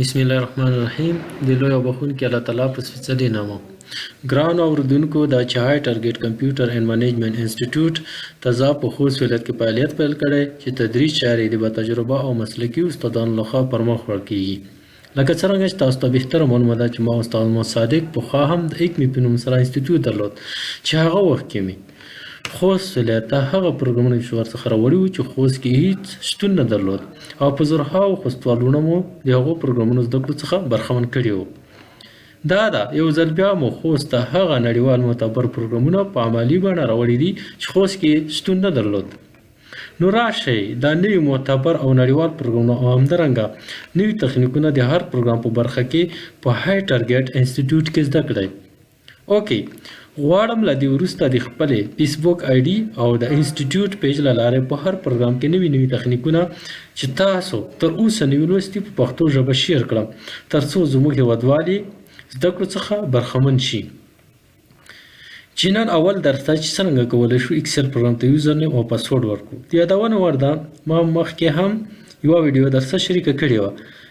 بسم الله الرحمن الرحیم. د لوی او بخونکي الله تعالی په سپېڅلي نامه. ګرانو اورېدونکو، دا چې های ټارګټ کمپیوټر اینډ منیجمنټ انسټیټیوټ تزا په خوست ولایت کې فعالیت پیل کړی چې تدریس چارې د با تجربه او مسلکي استادانو لخوا پر مخ وړل کیږي. لکه څرنګه چې تاسو ته بهتره معلومه ده چې ما استاد محمد صادق پخوا هم د ایکمي په نوم سره انسټیټیوټ درلود چې هغه وخت کې مې خوست ولایت ته هغه پروګرامونه چې ورڅخه راوړي وو چې خوست کې هیڅ شتون نه درلود او په زرهاو خوستوالونه مو د هغو پروګرامونو زده کړو څخه برخمن کړي وو. دا ده یو ځل بیا مو خوست ته هغه نړیوال معتبر پروګرامونه په عملي بڼه راوړي دي چې خوست کې شتون نه درلود. نو راشئ دا نوي معتبر او نړیوال پروګرامونه او همدارنګه نوي تخنیکونه د هر پروګرام په برخه کې په های ټارګټ انسټیټیوټ کې زده کړئ. اوکې، غواړم له دې وروسته د خپلې فیسبوک آی ډي او د انسټیټیوټ پیج له لارې په هر پروګرام کې نوي تخنیکونه چې تاسو تر اوسه نوي لوستي په پښتو ژبه شیر کړم ترڅو زموږ هیوادوالي زده کړو څخه برخمن شي. چې نن اول درس ته چې څنګه کولی شو اکسل پروګرام ته یوزر نیم او پاسورډ ورکړو. د یادونه وړ ده ما مخکې هم یوه ویډیو درسه شریکه کړې وه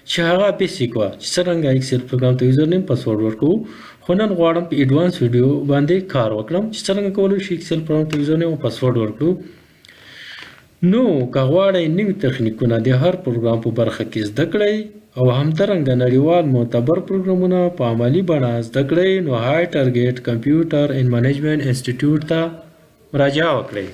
چې هغه بیسیک وه چې څرنګه اکسل پروګرام ته یوزر نیم پاسورډ ورکړو. خو نن غواړم په ایډوانس ویډیو باندې کار وکړم چې څرنګه کولی شو اکسل پروګرام ته یوزر نیم او پاسورډ ورکړو. نو که غواړئ نوي تخنیکونه د هر پروګرام په برخه کې زده کړئ او همدارنګه نړیوال معتبر پروګرامونه په عملي بڼه زده کړئ نو های ټارګټ کمپیوټر اینډ منیجمنټ انسټیټیوټ ته مراجعه وکړئ.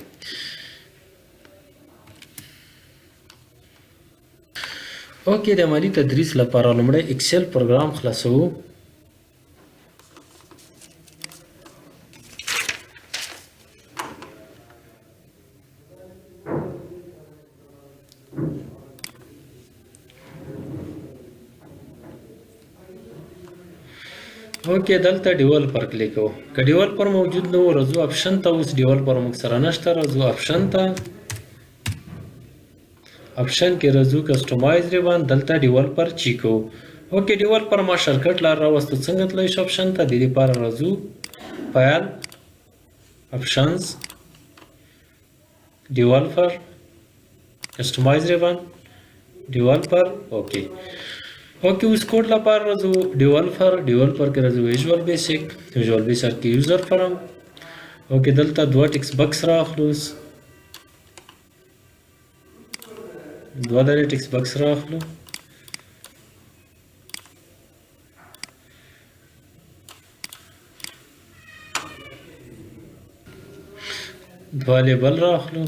اوکې، د عملي تدریس لپاره لومړی اکسل پروګرام خلاصوو. اوکې، دلته ډیولپر کلیک کوو. که ډیولپر موجود نه و راځو اپشن ته. اوس ډیولپر موږ سره نشته، راځو اپشن ته. اپشن کې راځو کسټمایز ریبان، دلته ډیولپر چیک کوو. اوکې، ډیولپر ما شرکټ لار راوستو. څنګه تللی شو اپشن ته؟ د دې لپاره راځو فایل، اپشنز، ډیولپر، کسټمایز ریبان، ډیولپر. اوکې اوس کوډ لپاره راځو ډیولپر کې راځو ویژوال بیسیک کې یوزر فرم. اوکې، دلته دوه ټکس بکس راخلو، دوه لري ټکس بکس راخلو. دوه لیبل راخلو.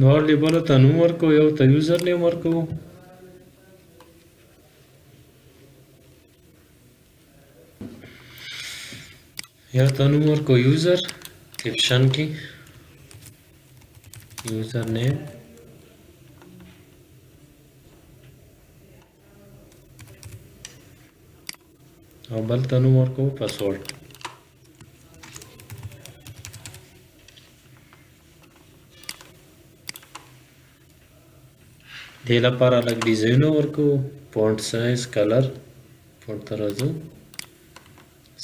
نور لیبلو ته نوم ورکو، یو ته یوزر نیم ورکو. یو ته نوم ورکو یوزر، کیپشن کې یوزر نیم. او بل ته نوم ورکو پاسورډ. دې لپاره لږ ډیزاین ورکو، فونټ سایز، کلر. فونټ ته راځو،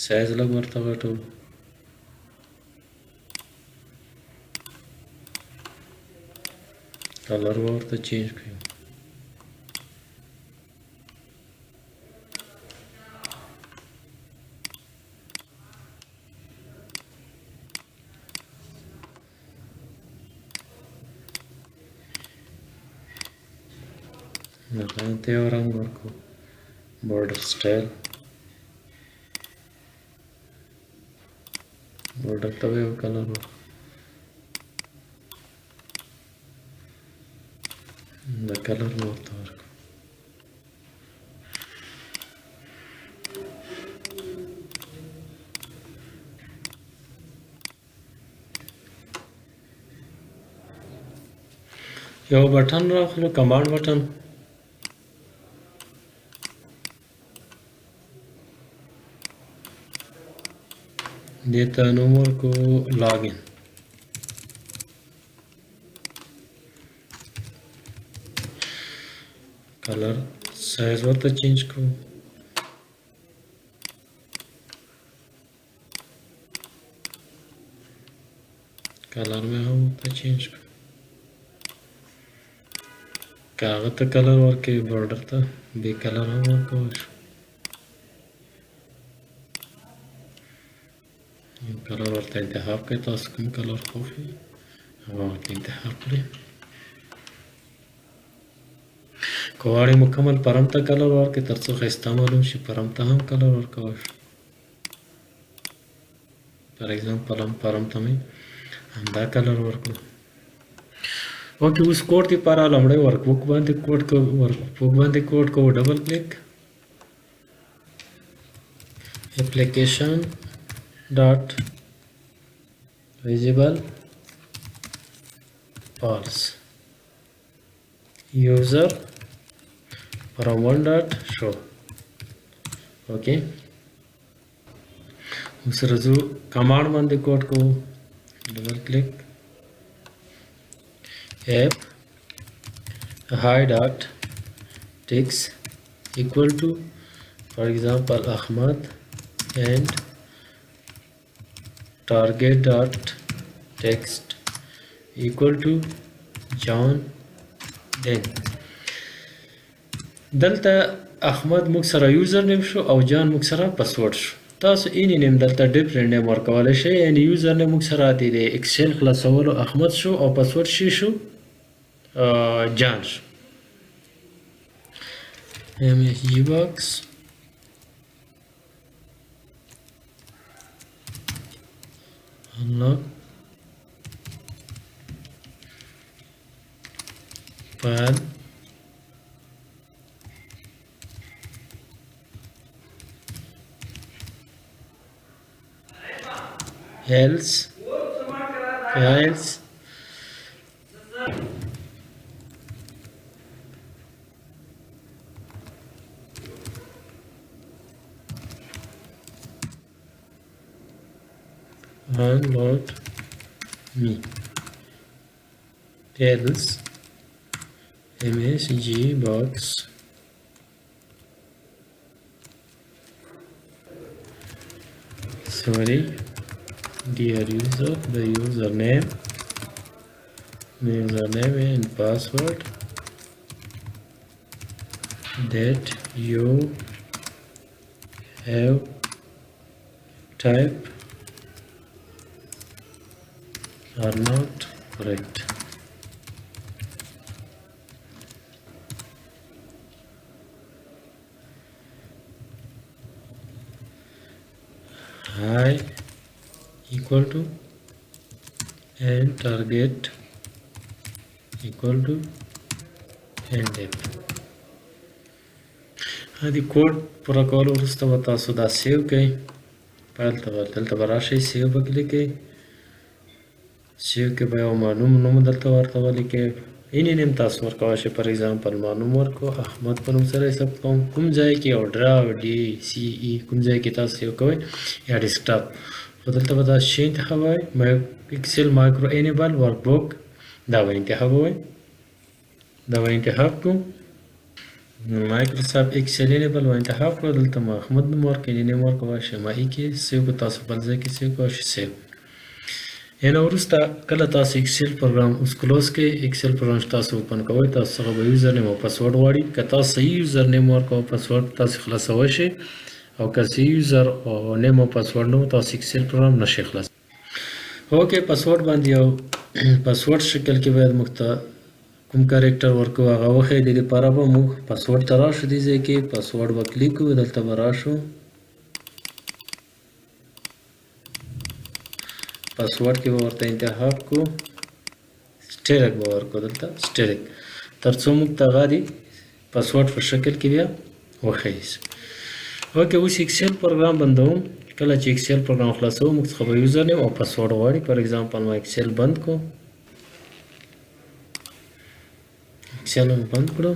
سایز لږ ورته غټو. کلر ورته چینج کړو. ته یو رنګ ورکو، بورډر سټایل، بورډر ته یو کلر ورکو. د کلر ورته ورکو. یو بټن راخلو، کمانډ بټن. دیتا نوم ورکو لاګین. کلر سایز ورته چینج کو. کلر مې هم ورته چینج کو. کاغذ ته کلر ورکوي، بورډر ته بې کلر هم ورکولی شو. یو کلر ورته انتخاب کړئ، تاسو کوم کلر خوښ وي هغه ورته انتخاب کړئ. که غواړئ مکمل پرم ته کلر ورکړئ تر څو ښایسته معلوم شي، پرم ته هم کلر ورکولی شو. فار ایگزامپل پرم ته مې همدا کلر ورکړو. اوکې، اوس کوډ دپاره لومړی ورکبوک باندې کوډ کوو، ډبل کلیک، اپلیکیشن ډاټ ویزیبل فالس، یوزر from1 dot show. اوکې، اوس راځو کمانډ باندې کوډ کوو، ډبل کلیک، app hi dot text equal to for example Ahmad and target dot text equal to John then. دلته احمد موږ سره یوزر نیم شو او جان موږ سره پاسورډ شو. تاسو اینی نیم دلته ډیفرنٹ نیم ورکولی شئ، یعنی یوزر نیم موږ سره د ایکسل خلاصولو احمد شو او پاسورډ شو جان شو. MSG box unlock file else files unload me else MSG box sorry dear user, the username and password that you have typed are not correct. Hi equal to and target equal to and depth. هذه کوډ پوره کولو وروسته به تاسو دا سیو کړئ، فایل ته به دلته به راشئ، سیو به کلیک کړئ. سیو کې به یو نوم دلته ورته ولیکئ، اینی نیم تاسو ورکولی شئ. فار ایگزامپل ما نوم ورکړو، احمد په نوم سره یې ثبت کوم. کوم ځای کې او DRAWDCE کوم ځای کې تاسو سیو کوئ یا ډیسکټاپ، خو دلته به تاسو شی انتخابوئ، ایکسل مایکرو انیبل ورک بک دا به انتخابوئ. دا به انتخاب کړو، مایکروسافټ ایکسل انیبل به انتخاب کړو. دلته ما احمد نوم ورکړئ، نیم ورکولی شئ، ما ای کې سیو کړو، تاسو بل ځای کې سیو کولی شئ. سیو یعنې وروسته کله تاسو ایکسل پروګرام اوس کلوز کړئ، ایکسل پروګرام چې تاسو اوپن کوئ تاسو څخه به یوزر نیم او پاسورډ غواړي. که تاسو صحیح یوزر نیم ورکوئ پاسورډ تاسو خلاصولی شئ، او که صحیح یوزر او نیم او پاسورډ نه تاسو ایکسل پروګرام نشئ خلاص. اوکې، پاسورډ باندې یو پاسورډ شکل کې باید موږ ته کوم کریکټر ورکو هغه وښیي. د دې لپاره به موږ پاسورډ ته راشو، دې ځای کې پاسورډ به کلیک کړو، دلته به راشو، پاسورډ کې به ورته انتخاب کړو، سټریک به ورکړو، دلته سټریک، تر څو موږ ته هغه د پاسورډ په شکل کې بیا وښیي. اوکې، اوس ایکسل پروګرام بندوم. کله چې ایکسل پروګرام خلاصوم موږ څخه به یوزر نیم او پاسورډ غواړي. فار ایگزامپل ما ایکسل بند کړو، ایکسل هم بند کړو.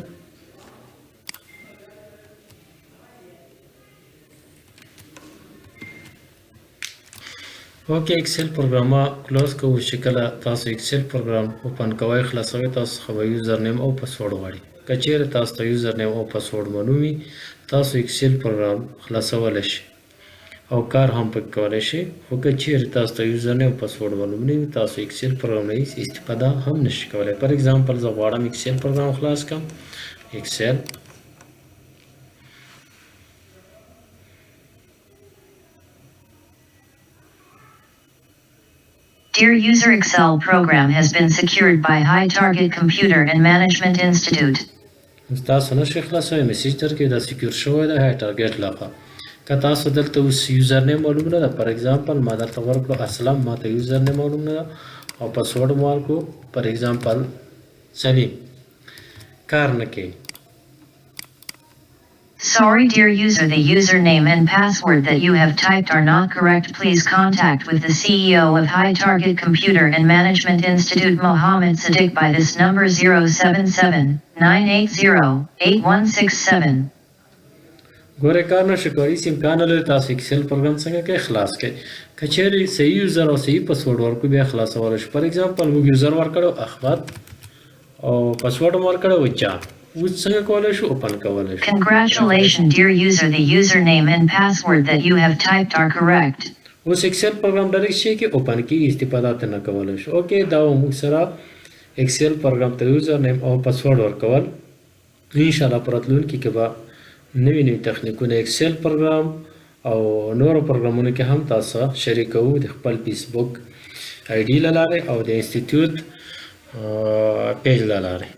اوکې ایکسل پروګرام کلوز کوو چې کله تاسو ایکسل پروګرام اوپن کوئ خلاصوئ تاسو څخه به یوزر نیم او پاسورډ غواړي که چیرې تاسو ته یوزر نیم او پاسورډ معلوم وي تاسو ایکسل پروګرام خلاصولی شئ او کار هم پکې کولی شئ خو که چیرې تاسو ته یوزر نیم او پاسورډ معلوم نه وي تاسو ایکسل پروګرام نه هیڅ استفاده هم نشئ کولی فار ایگزامپل زه غواړم ایکسل پروګرام خلاص کړم ایکسل Dear user, Excel program has been secured by High Target Computer and Management Institute. تاسو نشئ خلاصولی میسیج درکوي دا سکیور شوی ده های ټارګټ لخوا که تاسو دلته اوس یوزر نیم معلوم نه ده فار ایگزامپل ما دلته ورکړو اسلم ما ته یوزر نیم معلوم نه ده او پاسورډ مو ورکړو فار ایگزامپل سلیم کار نه کوي Sorry dear user, the username and password that you have typed are not correct. Please contact with the CEO of High Target Computer and Management Institute, Mohammed Sadiq, by this number 077-980-8167. ګوره کار نشو کولی هیڅ امکان نه لري تاسو ایکسل پروګرام څنګه کوئ خلاص کړئ که چیرې صحیح یوزر او صحیح پاسورډ ورکړو بیا خلاصولی شو فار ایگزامپل موږ یوزر ورکړو احمد او پاسورډ مو ورکړو جان اوس څنګه کولی شو اوپن کولی شو Congratulations dear user, the username and password that you have typed are correct. اوس ایکسل پروګرام ډایرکټ شي کې اوپن کېږي استفاده ترې نه کولی شو اوکې دا و موږ سره ایکسل پروګرام ته یوزر نیم او پاسورډ ورکول انشاءالله په راتلونکي کې به نوي نوي تخنیکونه ایکسل پروګرام او نورو پروګرامونو کې هم تاسو شریکوو د خپل فیسبوک آی ډي له لارې او د انسټیټیوټ پیج له لارې